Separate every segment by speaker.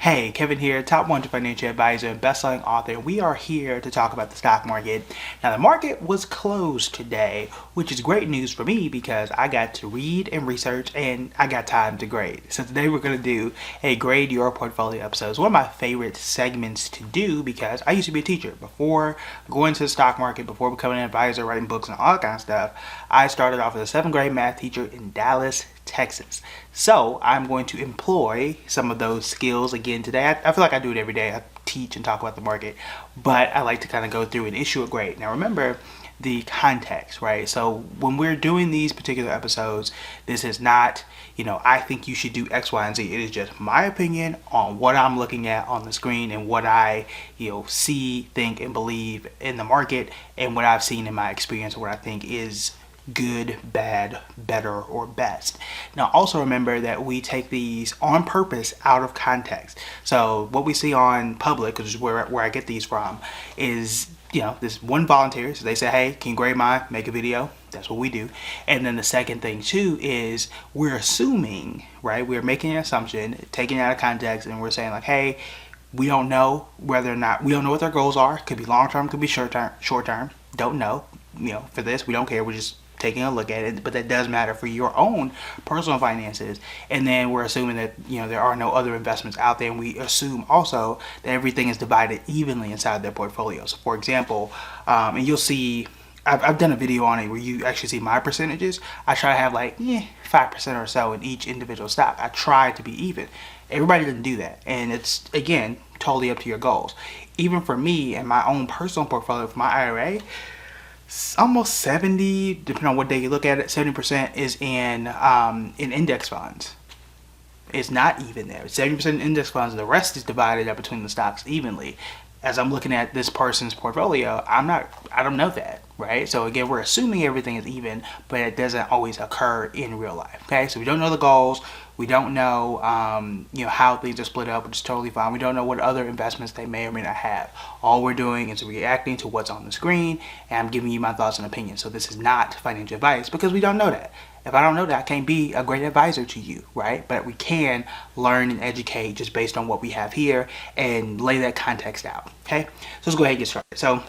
Speaker 1: Hey, Kevin here, top 100 financial advisor and best-selling author, and we are here to talk about the stock market. Now, the market was closed today, which is great news for me because I got to read and research and I got time to grade. So today we're going to do a grade your portfolio episode. It's one of my favorite segments to do because I used to be a teacher. Before going to the stock market, before becoming an advisor, writing books and all that kind of stuff, I started off as a 7th grade math teacher in Dallas, Texas. So I'm going to employ some of those skills again today. I feel like I do it every day. I teach and talk about the market, but I like to kind of go through and issue a grade. Now remember the context, right? So when we're doing these particular episodes, this is not, I think you should do X, Y, and Z. It is just my opinion on what I'm looking at on the screen and what I, see, think, and believe in the market and what I've seen in my experience, what I think is good, bad, better, or best. Now also remember that we take these on purpose out of context. So what we see on public, which is where I get these from, is this one volunteer, so they say, hey, can you grade mine, make a video? That's what we do. And then the second thing too is we're assuming, right? We're making an assumption, taking it out of context, and we're saying like, hey, we don't know whether or not, we don't know what their goals are. Could be long term, could be short term. Don't know. For this, we don't care. We're just taking a look at it, but that does matter for your own personal finances. And then we're assuming that there are no other investments out there, and we assume also that everything is divided evenly inside their portfolios. So for example, and you'll see I've done a video on it where you actually see my percentages. I try to have like 5% or so in each individual stock. I try to be even. Everybody doesn't do that, and it's again totally up to your goals. Even for me and my own personal portfolio for my IRA, almost 70, depending on what day you look at it, 70% is in index funds. It's not even there. 70% in index funds. The rest is divided up between the stocks evenly. As I'm looking at this person's portfolio, I don't know that, right? So again, we're assuming everything is even, but it doesn't always occur in real life. Okay, so we don't know the goals. We don't know, how things are split up, which is totally fine. We don't know what other investments they may or may not have. All we're doing is reacting to what's on the screen, and I'm giving you my thoughts and opinions. So this is not financial advice because we don't know that. If I don't know that, I can't be a great advisor to you, right? But we can learn and educate just based on what we have here and lay that context out, okay? So let's go ahead and get started. So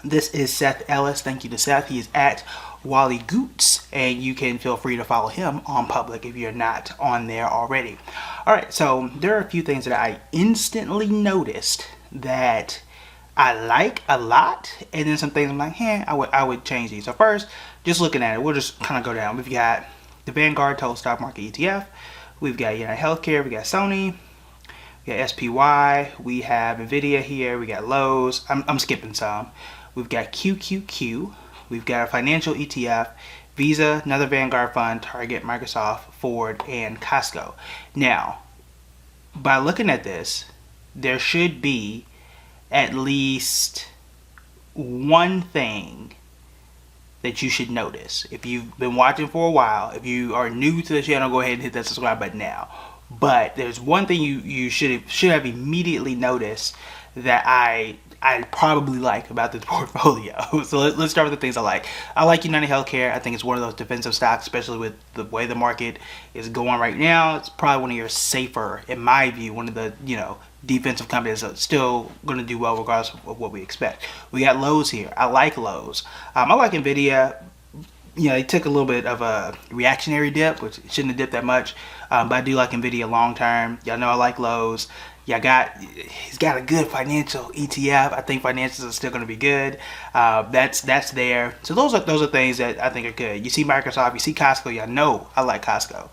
Speaker 1: this is Seth Ellis. Thank you to Seth. He is at Wally Goots, and you can feel free to follow him on public if you're not on there already. All right, so there are a few things that I instantly noticed that I like a lot, and then some things I'm like, I would change these. So first, just looking at it, we'll just kind of go down. We've got the Vanguard Total Stock Market ETF. We've got United Healthcare. We got Sony. We got SPY. We have Nvidia here. We got Lowe's. I'm skipping some. We've got QQQ. We've got a financial ETF, Visa, another Vanguard fund, Target, Microsoft, Ford, and Costco. Now, by looking at this, there should be at least one thing that you should notice. If you've been watching for a while, if you are new to the channel, go ahead and hit that subscribe button now. But there's one thing you should have immediately noticed that I probably like about this portfolio. So let's start with the things I like. I like United Healthcare. I think it's one of those defensive stocks, especially with the way the market is going right now. It's probably one of your safer, in my view, one of the defensive companies that's still going to do well regardless of what we expect. We got Lowe's here. I like Lowe's. I like Nvidia. They took a little bit of a reactionary dip, which shouldn't have dipped that much. But I do like Nvidia long term. Y'all know I like Lowe's. He's got a good financial ETF. I think financials are still going to be good. That's there. So those are things that I think are good. You see Microsoft, you see Costco. Y'all know I like Costco.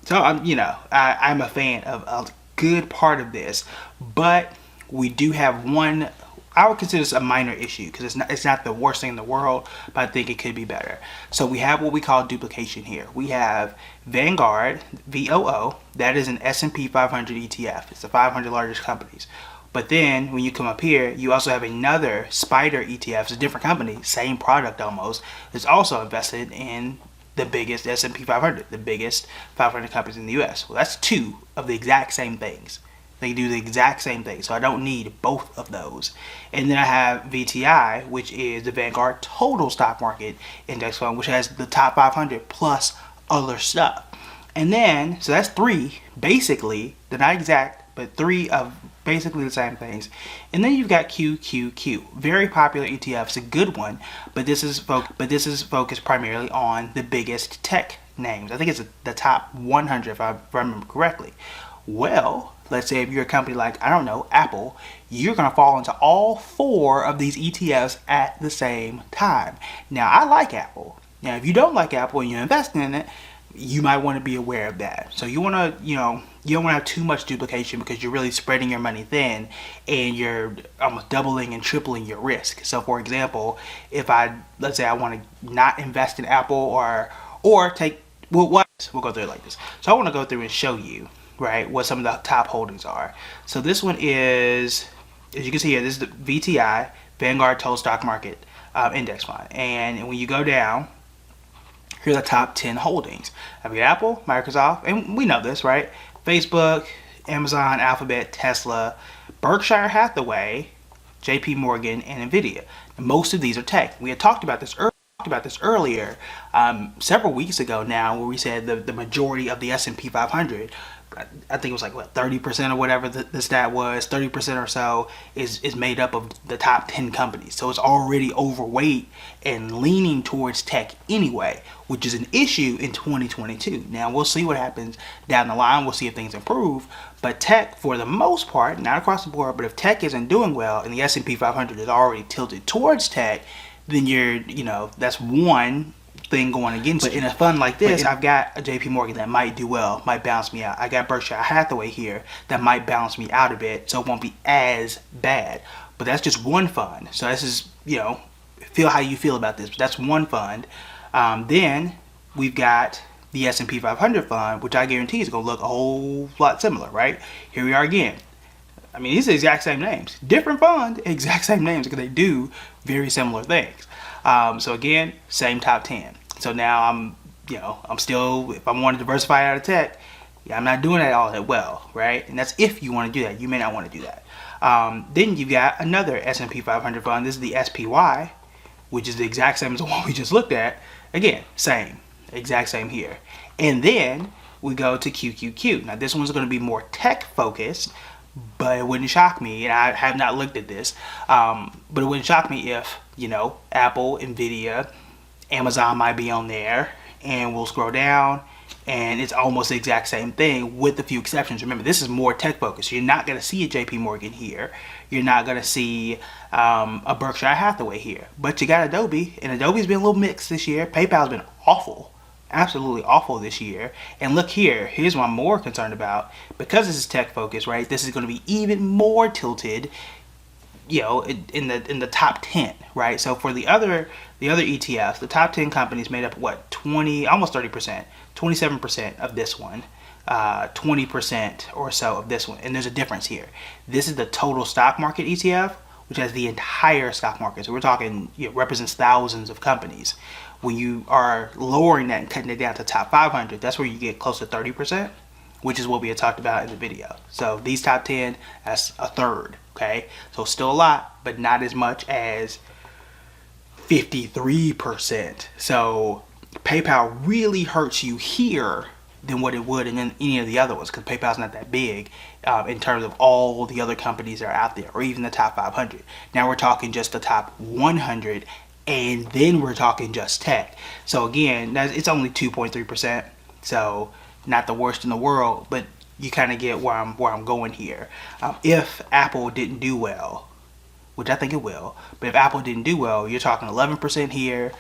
Speaker 1: So I'm a fan of a good part of this, but we do have one. I would consider this a minor issue because it's not the worst thing in the world, but I think it could be better. So we have what we call duplication here. We have Vanguard, VOO, that is an S&P 500 ETF. It's the 500 largest companies. But then when you come up here, you also have another Spider ETF. It's a different company, same product almost. It's also invested in the biggest S&P 500, the biggest 500 companies in the US. Well, that's two of the exact same things. They do the exact same thing, so I don't need both of those. And then I have VTI, which is the Vanguard Total Stock Market Index Fund, which has the top 500 plus other stuff. And then, so that's three, basically, they're not exact, but three of basically the same things. And then you've got QQQ, very popular ETF. It's a good one, but this is focused primarily on the biggest tech names. I think it's the top 100 if I remember correctly. Well, let's say if you're a company like, I don't know, Apple, you're going to fall into all four of these ETFs at the same time. Now, I like Apple. Now, if you don't like Apple and you're investing in it, you might want to be aware of that. So you want to, you don't want to have too much duplication because you're really spreading your money thin and you're almost doubling and tripling your risk. So for example, if let's say I want to not invest in Apple or take, we'll go through it like this. So I want to go through and show you, right, what some of the top holdings are. So this one is, as you can see here, this is the VTI, Vanguard Total Stock Market Index Fund. And when you go down, here are the top 10 holdings. I've got Apple, Microsoft, and we know this, right? Facebook, Amazon, Alphabet, Tesla, Berkshire Hathaway, JP Morgan, and Nvidia. Most of these are tech. We had talked about this earlier, several weeks ago now, where we said the majority of the S&P 500, I think it was like what, 30% or whatever the stat was, 30% or so is made up of the top 10 companies. So it's already overweight and leaning towards tech anyway, which is an issue in 2022. Now we'll see what happens down the line. We'll see if things improve. But tech, for the most part, not across the board, but if tech isn't doing well and the S&P 500 is already tilted towards tech, then that's one thing going against you. But in a fund like this, I've got a JP Morgan that might do well, might balance me out. I got Berkshire Hathaway here that might balance me out a bit, so it won't be as bad. But that's just one fund. So this is, feel how you feel about this. But that's one fund. Then we've got the S&P 500 fund, which I guarantee is going to look a whole lot similar, right? Here we are again. I mean, these are the exact same names. Different fund, exact same names, because they do very similar things. So again, same top 10. So now I'm still, if I want to diversify out of tech, I'm not doing that all that well, right? And that's if you want to do that. You may not want to do that. Then you've got another S&P 500 fund. This is the SPY, which is the exact same as the one we just looked at. Again, same, exact same here. And then we go to QQQ. Now this one's going to be more tech focused, but it wouldn't shock me, and I have not looked at this, but it wouldn't shock me if, Apple, Nvidia, Amazon might be on there, and we'll scroll down, and it's almost the exact same thing with a few exceptions. Remember, this is more tech focused. You're not going to see a JP Morgan here. You're not going to see a Berkshire Hathaway here. But you got Adobe, and Adobe's been a little mixed this year. PayPal's been awful. Absolutely awful this year. And look here, here's what I'm more concerned about. Because this is tech focused, right? This is going to be even more tilted, in the top 10, right? So for the other ETFs, the top 10 companies made up what, 20, almost 30%, 27% of this one, 20% or so of this one. And there's a difference here. This is the total stock market ETF, which has the entire stock market. So we're talking, represents thousands of companies. When you are lowering that and cutting it down to top 500, that's where you get close to 30%, which is what we had talked about in the video. So these top 10, that's a third, okay? So still a lot, but not as much as 53%. So PayPal really hurts you here than what it would in any of the other ones, because PayPal's not that big in terms of all the other companies that are out there, or even the top 500. Now we're talking just the top 100, and then we're talking just tech. So again, it's only 2.3%, so not the worst in the world, but you kind of get where I'm going here. If Apple didn't do well, which I think it will, but if Apple didn't do well, you're talking 11% here,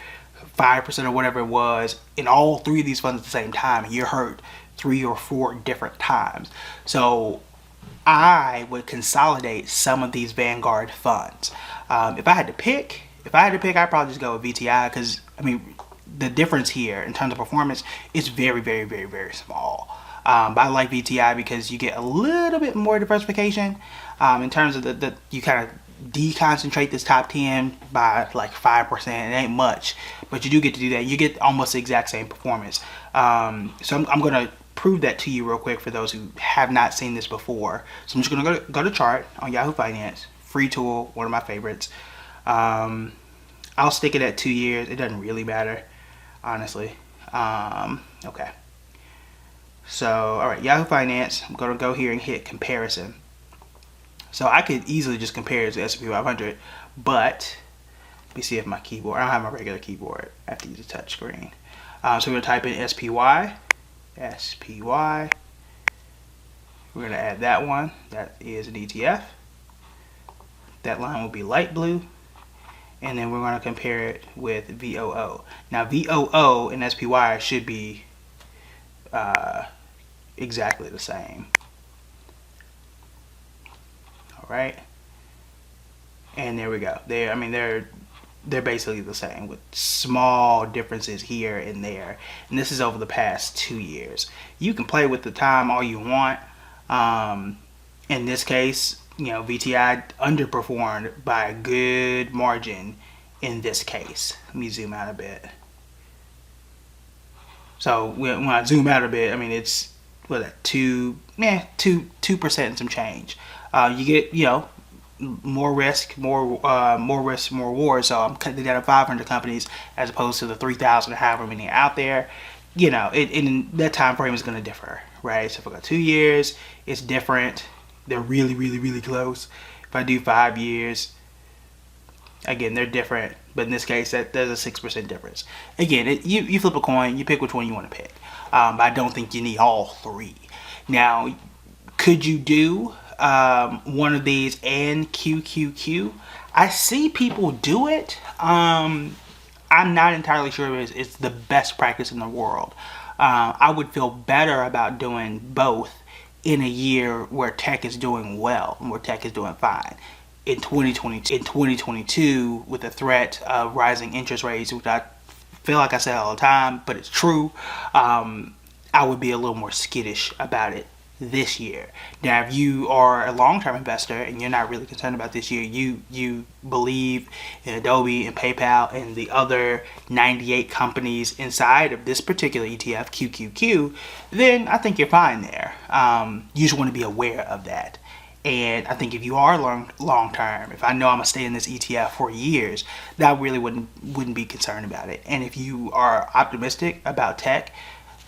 Speaker 1: 5% or whatever it was, in all three of these funds at the same time, and you're hurt 3 or 4 different times. So I would consolidate some of these Vanguard funds. If I had to pick, I'd probably just go with VTI, because the difference here in terms of performance is very, very, very, very small. But I like VTI because you get a little bit more diversification in terms of you kind of deconcentrate this top 10 by like 5%. It ain't much, but you do get to do that. You get almost the exact same performance. So I'm going to prove that to you real quick for those who have not seen this before. So I'm just going to go to chart on Yahoo Finance. Free tool, one of my favorites. I'll stick it at 2 years. It doesn't really matter, honestly. Okay. So, all right, Yahoo Finance. I'm going to go here and hit comparison. So I could easily just compare it to S&P 500, but let me see if my keyboard, I don't have my regular keyboard. I have to use a touch screen. So we're going to type in SPY. SPY. We're going to add that one. That is an ETF. That line will be light blue. And then we're going to compare it with VOO. Now VOO and SPY should be exactly the same. All right. And there we go. They're basically the same with small differences here and there. And this is over the past 2 years. You can play with the time all you want. In this case, VTI underperformed by a good margin in this case. Let me zoom out a bit. So when I zoom out a bit, it's what, 2% and some change. You get more risk, more risk, more reward. So I'm cutting down to 500 companies as opposed to the 3,000 or however many out there. In that time frame is going to differ, right? So if I got 2 years, it's different. They're really, really, really close. If I do 5 years, again, they're different. But in this case, there's a 6% difference. Again, you flip a coin, you pick which one you want to pick. But I don't think you need all three. Now, could you do one of these and QQQ? I see people do it. I'm not entirely sure if it's the best practice in the world. I would feel better about doing both in a year where tech is doing well and where tech is doing fine. In 2022, with the threat of rising interest rates, which I feel like I say all the time, but it's true, I would be a little more skittish about it this year. Now, if you are a long-term investor and you're not really concerned about this year, you believe in Adobe and PayPal and the other 98 companies inside of this particular ETF, QQQ, then I think you're fine there. You just want to be aware of that. And I think if you are long-term, if I know I'm going to stay in this ETF for years, then I really wouldn't be concerned about it. And if you are optimistic about tech,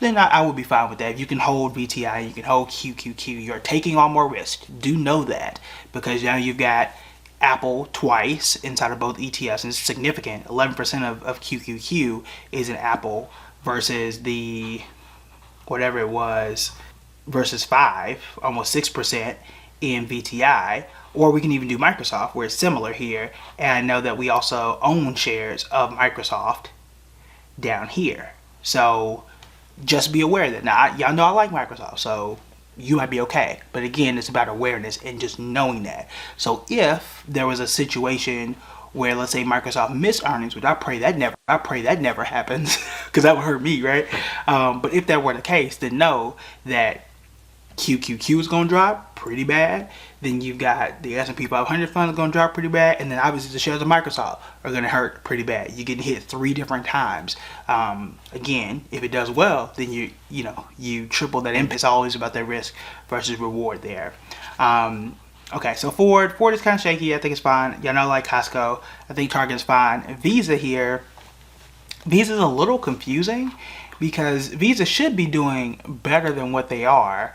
Speaker 1: then I would be fine with that. If you can hold VTI, you can hold QQQ, you're taking on more risk. Do know that, because now you've got Apple twice inside of both ETFs, and it's significant. 11% of QQQ is in Apple versus the, whatever it was, versus 5, almost 6% in VTI. Or we can even do Microsoft, where it's similar here. And I know that we also own shares of Microsoft down here. So just be aware that, now y'all know I like Microsoft, so you might be okay. But again, it's about awareness and just knowing that. So if there was a situation where, let's say, Microsoft missed earnings, which I pray that never happens, because that would hurt me, right? But if that were the case, then know that QQQ is going to drop pretty bad. Then you've got the S&P 500 fund is going to drop pretty bad, and then obviously the shares of Microsoft are going to hurt pretty bad. You're getting hit 3 different times. Again, if it does well, then you triple that. It's always about that risk versus reward there. Okay, so Ford is kind of shaky. I think it's fine. Y'all know, like Costco, I think Target is fine. Visa here, Visa is a little confusing because Visa should be doing better than what they are.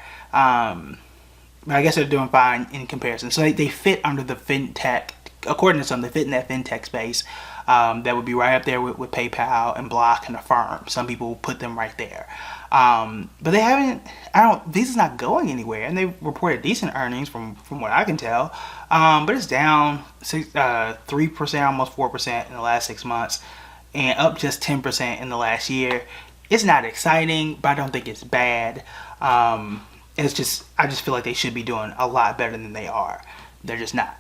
Speaker 1: But I guess they're doing fine in comparison. So they fit under the fintech, according to some, they fit in that fintech space. That would be right up there with PayPal and Block and Affirm. Some people put them right there. But they haven't, Visa's not going anywhere. And they reported decent earnings from what I can tell. But it's down 3%, almost 4% in the last 6 months. And up just 10% in the last year. It's not exciting, but I don't think it's bad. I just feel like they should be doing a lot better than they are. They're just not.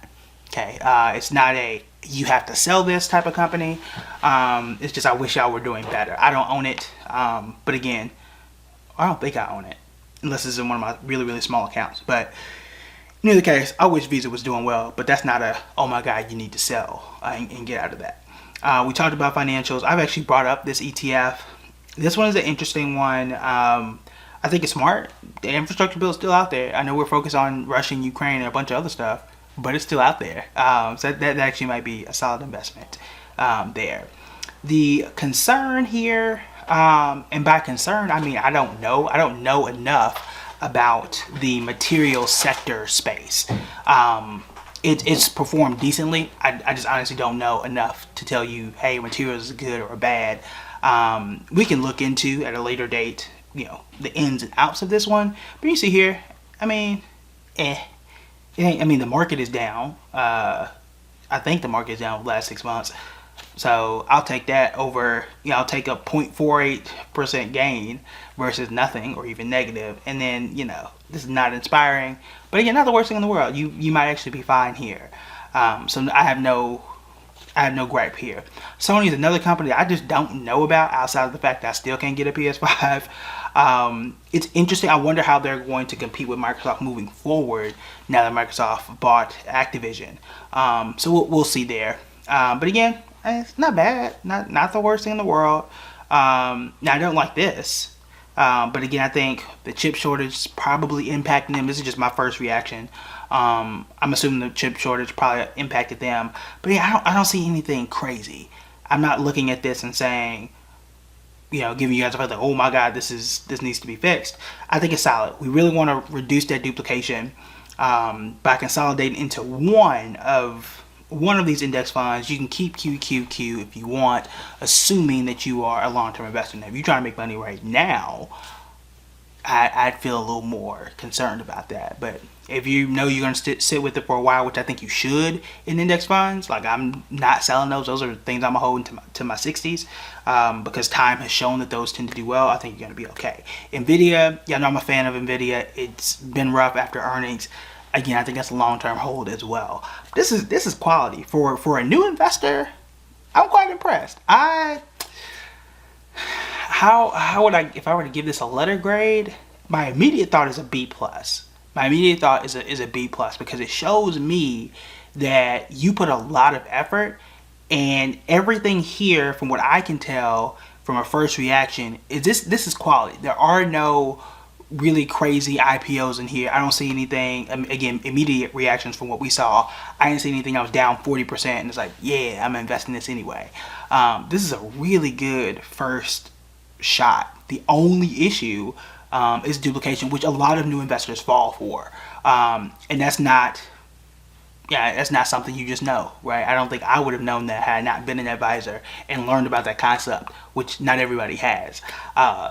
Speaker 1: Okay, it's not a you have to sell this type of company. It's just I wish y'all were doing better. I don't own it, but again, I don't think I own it unless it's in one of my really, really small accounts. But in either case, I wish Visa was doing well, but that's not a oh my god, you need to sell and get out of that. We talked about financials. I've actually brought up this ETF. This one is an interesting one. I think it's smart. The infrastructure bill is still out there. I know we're focused on Russia and Ukraine and a bunch of other stuff, but it's still out there. So that actually might be a solid investment there. The concern here, And by concern, I mean I don't know. I don't know enough about the material sector space. It's performed decently. I just honestly don't know enough to tell you, hey, materials is good or bad. We can look into at a later date, the ins and outs of this one. But you see here, I mean, the market is down. I think the market is down the last 6 months. So I'll take that over, I'll take a 0.48% gain versus nothing or even negative. And then, this is not inspiring. But again, not the worst thing in the world. You might actually be fine here. So I have no gripe here. Sony is another company I just don't know about outside of the fact that I still can't get a PS5. It's interesting. I wonder how they're going to compete with Microsoft moving forward now that Microsoft bought Activision. So we'll see there. But again, it's not bad. Not the worst thing in the world. Now I don't like this. But again, I think the chip shortage is probably impacting them. This is just my first reaction. I'm assuming the chip shortage probably impacted them. But yeah, I don't see anything crazy. I'm not looking at this and saying, giving you guys a like, oh my god, this needs to be fixed. I think it's solid. We really want to reduce that duplication by consolidating into one of these index funds. You can keep QQQ if you want, assuming that you are a long-term investor. Now, if you're trying to make money right now, I'd feel a little more concerned about that. But if you know you're going to sit with it for a while, which I think you should in index funds, like I'm not selling those. Those are things I'm holding to my 60s because time has shown that those tend to do well. I think you're going to be okay. Nvidia, y'all know I'm a fan of Nvidia. It's been rough after earnings. Again, I think that's a long-term hold as well. This is quality for a new investor. I'm quite impressed. How would I, if I were to give this a letter grade? My immediate thought is a B plus. My immediate thought is a B plus because it shows me that you put a lot of effort, and everything here, from what I can tell from a first reaction, is this is quality. There are no really crazy IPOs in here. I don't see anything, again, immediate reactions from what we saw. I didn't see anything. I was down 40% and it's like, yeah, I'm investing this anyway. This is a really good first shot. The only issue is duplication, which a lot of new investors fall for. And that's not something you just know, right? I don't think I would have known that had I not been an advisor and learned about that concept, which not everybody has.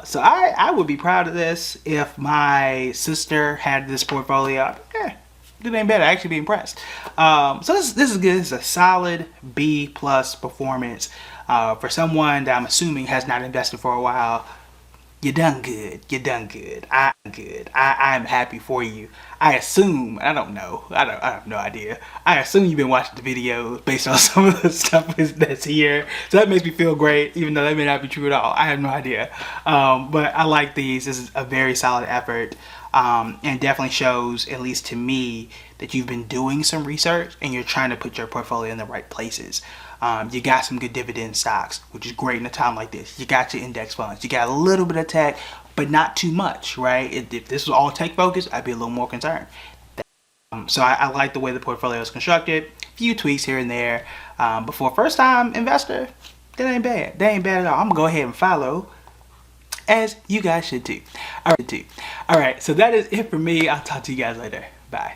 Speaker 1: So I would be proud of this. If my sister had this portfolio, it ain't bad. I'd actually be impressed. So this is good. This is a solid B plus performance for someone that I'm assuming has not invested for a while. You done good. You done good. I'm good. I'm happy for you. I assume, I don't know. I have no idea. I assume you've been watching the videos based on some of the stuff that's here. So that makes me feel great, even though that may not be true at all. I have no idea. But I like these. This is a very solid effort. And definitely shows, at least to me, that you've been doing some research and you're trying to put your portfolio in the right places. You got some good dividend stocks, which is great in a time like this. You got your index funds. You got a little bit of tech, but not too much, right? If this was all tech focused, I'd be a little more concerned. So I like the way the portfolio is constructed. A few tweaks here and there. But for a first time investor, that ain't bad. That ain't bad at all. I'm going to go ahead and follow, as you guys should too. All right, so that is it for me. I'll talk to you guys later. Bye.